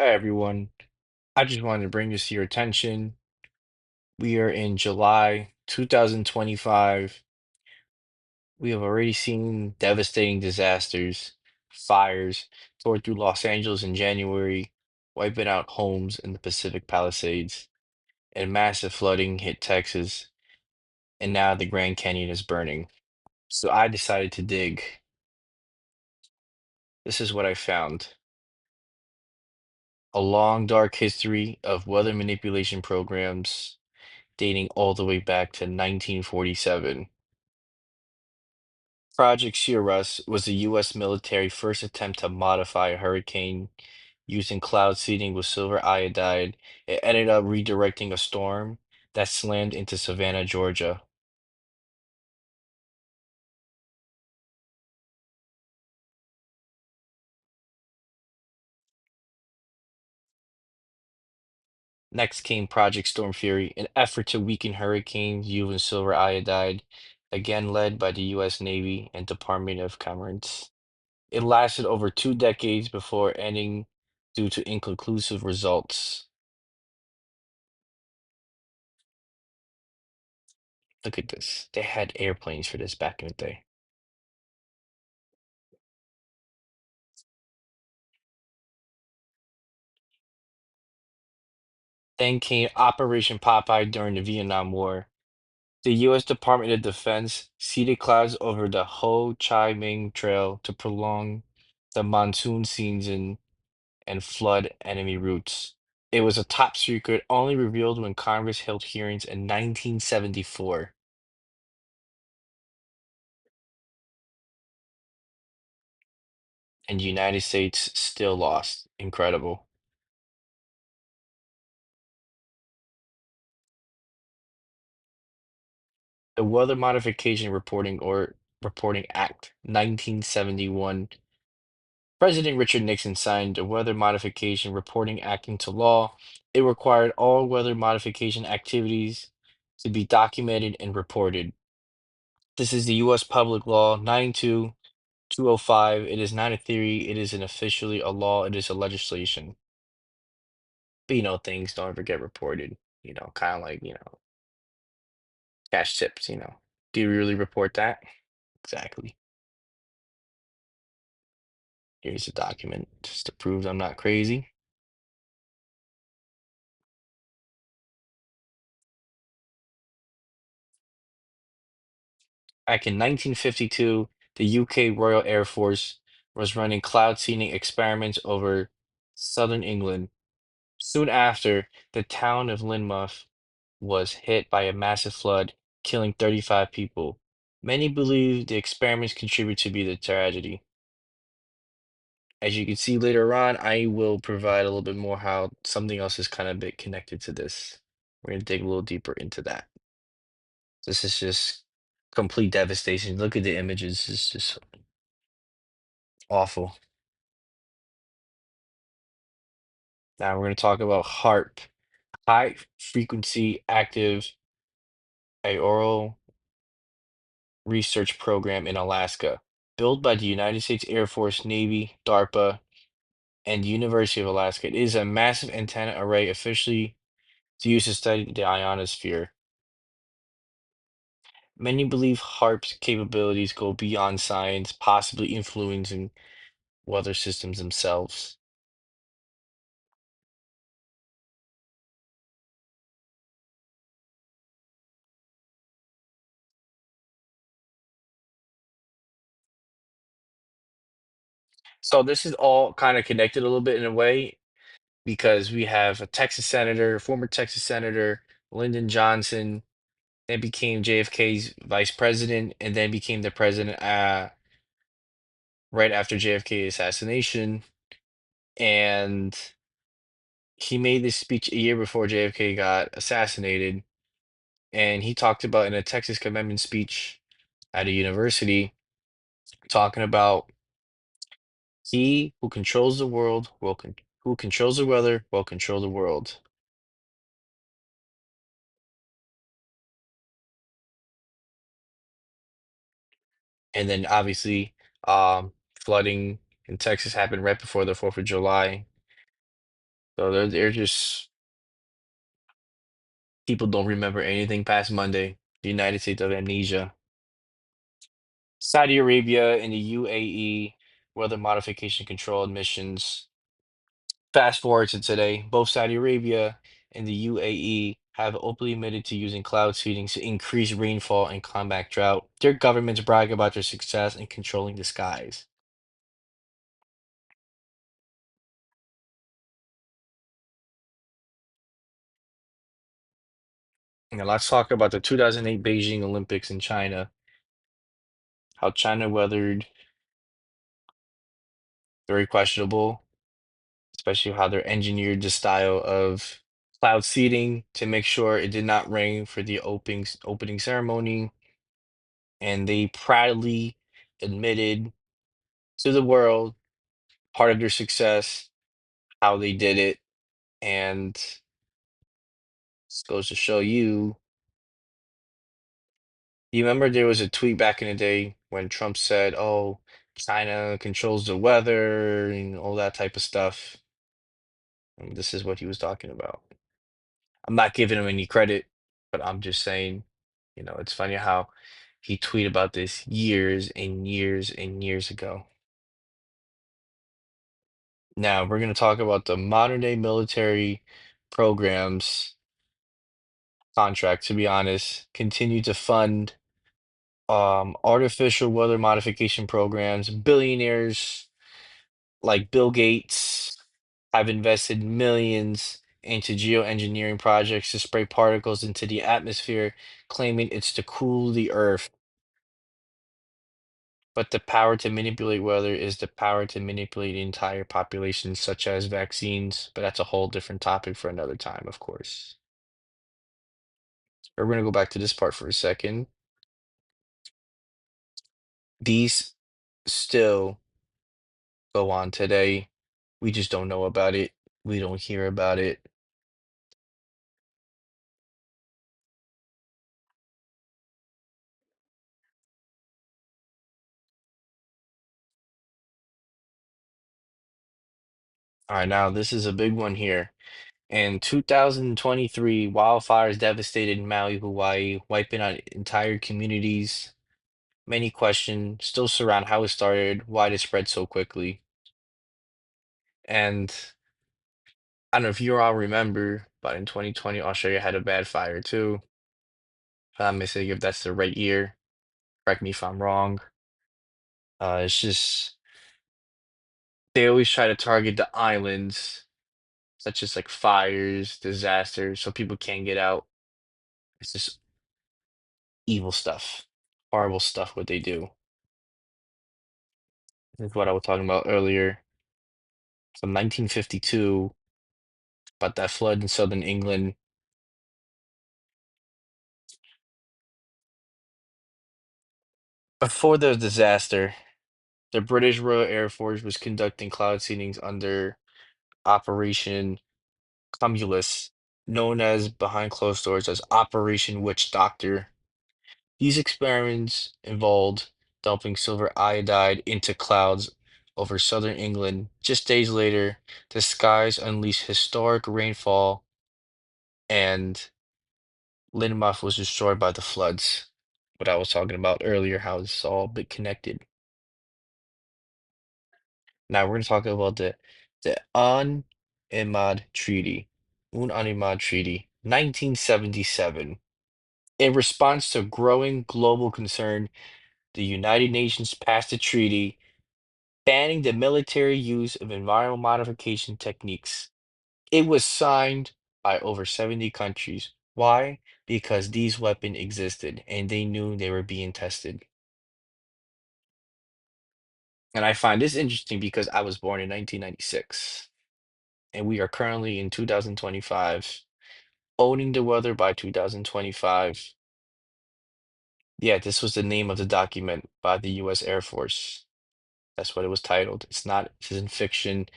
Hi, everyone. I just wanted to bring this to your attention. We are in July 2025. We have already seen devastating disasters, fires tore through Los Angeles in January, wiping out homes in the Pacific Palisades, and massive flooding hit Texas, and now the Grand Canyon is burning. So I decided to dig. This is what I found. A long, dark history of weather manipulation programs dating all the way back to 1947. Project Cirrus was the U.S. military first attempt to modify a hurricane using cloud seeding with silver iodide. It ended up redirecting a storm that slammed into Savannah, Georgia. Next came Project Stormfury, an effort to weaken hurricanes using silver iodide, again led by the U.S. Navy and Department of Commerce. It lasted over 2 decades before ending due to inconclusive results. Look at this. They had airplanes for this back in the day. Then came Operation Popeye during the Vietnam War. The U.S. Department of Defense seeded clouds over the Ho Chi Minh Trail to prolong the monsoon season and flood enemy routes. It was a top secret, only revealed when Congress held hearings in 1974, and the United States still lost. Incredible. The Weather Modification Reporting Act, 1971. President Richard Nixon signed the Weather Modification Reporting Act into law. It required all weather modification activities to be documented and reported. This is the U.S. Public Law 92205. It is not a theory, it is an officially a law, it is a legislation. But things don't ever get reported, kind of like, cash tips, Do you really report that? Exactly. Here's a document just to prove I'm not crazy. Back in 1952, the UK Royal Air Force was running cloud seeding experiments over southern England. Soon after, the town of Lynmouth was hit by a massive flood, killing 35 people. Many believe the experiments contribute to be the tragedy. As you can see later on, I will provide a little bit more how something else is kind of a bit connected to this. We're going to dig a little deeper into that. This is just complete devastation. Look at the images. It's just awful. Now we're going to talk about HAARP, high frequency active auroral research program in Alaska, built by the United States Air Force, Navy, DARPA, and the University of Alaska. It is a massive antenna array officially to use to study the ionosphere. Many believe HAARP's capabilities go beyond science, possibly influencing weather systems themselves. So this is all kind of connected a little bit in a way because we have a Texas senator, former Texas senator, Lyndon Johnson, then became JFK's vice president, and then became the president right after JFK assassination. And he made this speech a year before JFK got assassinated, and he talked about in a Texas commencement speech at a university, talking about he who controls the world who controls the weather will control the world. And then obviously, flooding in Texas happened right before the 4th of July. So they're just people don't remember anything past Monday. The United States of amnesia. Saudi Arabia and the UAE weather modification controlled missions. Fast forward to today, both Saudi Arabia and the UAE have openly admitted to using cloud seeding to increase rainfall and combat drought. Their governments brag about their success in controlling the skies. Now let's talk about the 2008 Beijing Olympics in China, how China weathered very questionable, especially how they're engineered the style of cloud seeding to make sure it did not rain for the opening ceremony. And they proudly admitted to the world part of their success, how they did it. And this goes to show you, you remember there was a tweet back in the day when Trump said, oh, China controls the weather and all that type of stuff. And this is what he was talking about. I'm not giving him any credit, but I'm just saying, it's funny how he tweeted about this years and years and years ago. Now we're going to talk about the modern day military programs contract, to be honest, continue to fund artificial weather modification programs. Billionaires like Bill Gates have invested millions into geoengineering projects to spray particles into the atmosphere, claiming it's to cool the earth. But the power to manipulate weather is the power to manipulate the entire population, such as vaccines. But that's a whole different topic for another time, of course. We're going to go back to this part for a second. These still go on today. We just don't know about it. We don't hear about it. All right, now this is a big one here. In 2023, wildfires devastated Maui, Hawaii, wiping out entire communities. Many questions still surround how it started, why it spread so quickly. And I don't know if you all remember, but in 2020, Australia had a bad fire too. If I'm missing if that's the right year. Correct me if I'm wrong. It's just they always try to target the islands, such as like fires, disasters, so people can't get out. It's just evil stuff, horrible stuff what they do. This is what I was talking about earlier from 1952 about that flood in southern England. Before the disaster, the British Royal Air Force was conducting cloud seedings under Operation Cumulus, known as behind closed doors as Operation Witch Doctor. These experiments involved dumping silver iodide into clouds over southern England. Just days later, the skies unleashed historic rainfall and Lynmouth was destroyed by the floods. What I was talking about earlier, how it's all a bit connected. Now we're going to talk about the UN ENMOD Treaty. UN ENMOD Treaty, 1977. In response to growing global concern, the United Nations passed a treaty banning the military use of environmental modification techniques. It was signed by over 70 countries. Why? Because these weapons existed and they knew they were being tested. And I find this interesting because I was born in 1996 and we are currently in 2025, owning the weather by 2025. Yeah, this was the name of the document by the US Air Force. That's what it was titled. It's not, this isn't fiction.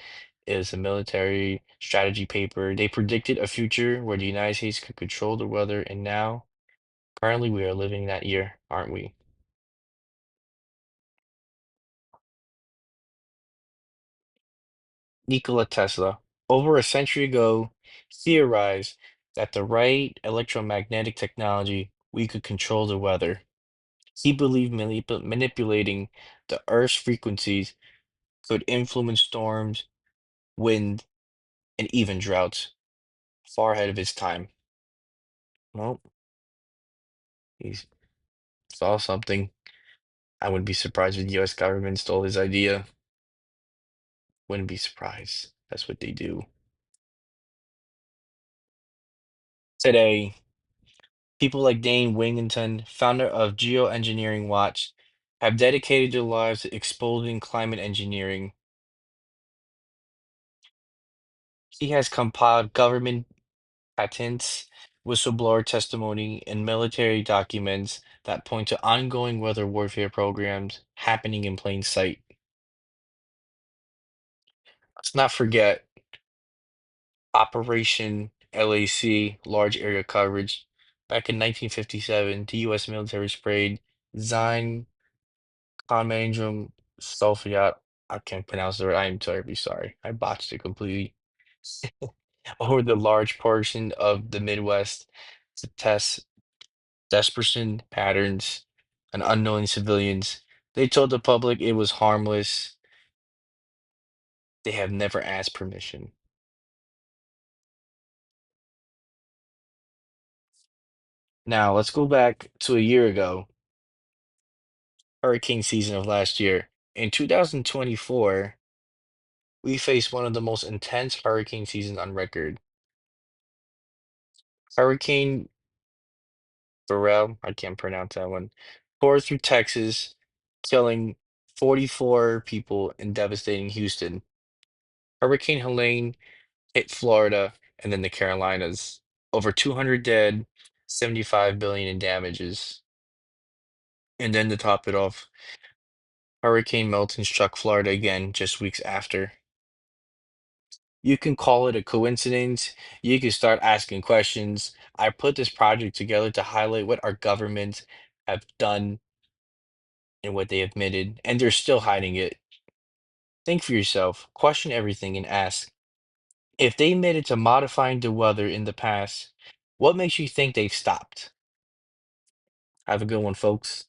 It is a military strategy paper. They predicted a future where the United States could control the weather, and now, currently, we are living that year, aren't we? Nikola Tesla. over a century ago, theorized that the right electromagnetic technology, we could control the weather. He believed manipulating the Earth's frequencies could influence storms, wind, and even droughts, far ahead of his time. Well, he saw something. I wouldn't be surprised if the US government stole his idea. Wouldn't be surprised. That's what they do. Today, people like Dane Wingington, founder of Geoengineering Watch, have dedicated their lives to exposing climate engineering. He has compiled government patents, whistleblower testimony, and military documents that point to ongoing weather warfare programs happening in plain sight. Let's not forget Operation LAC, large area coverage. Back in 1957, the U.S. military sprayed Zine Conmandrum sulfiate. I can't pronounce the word. I am terribly sorry. I botched it completely. Over the large portion of the Midwest to test dispersion patterns and unknowing civilians. They told the public it was harmless. They have never asked permission. Now, let's go back to a year ago, hurricane season of last year. In 2024, we faced one of the most intense hurricane seasons on record. Hurricane Beryl, I can't pronounce that one, tore through Texas, killing 44 people and devastating Houston. Hurricane Helene hit Florida and then the Carolinas. Over 200 dead, 75 billion in damages. And then to top it off, Hurricane Milton struck Florida again just weeks after. You can call it a coincidence. You can start asking questions. I put this project together to highlight what our governments have done and what they admitted, and they're still hiding it. Think for yourself, question everything, and ask if they admitted to modifying the weather in the past, what makes you think they've stopped? Have a good one, folks.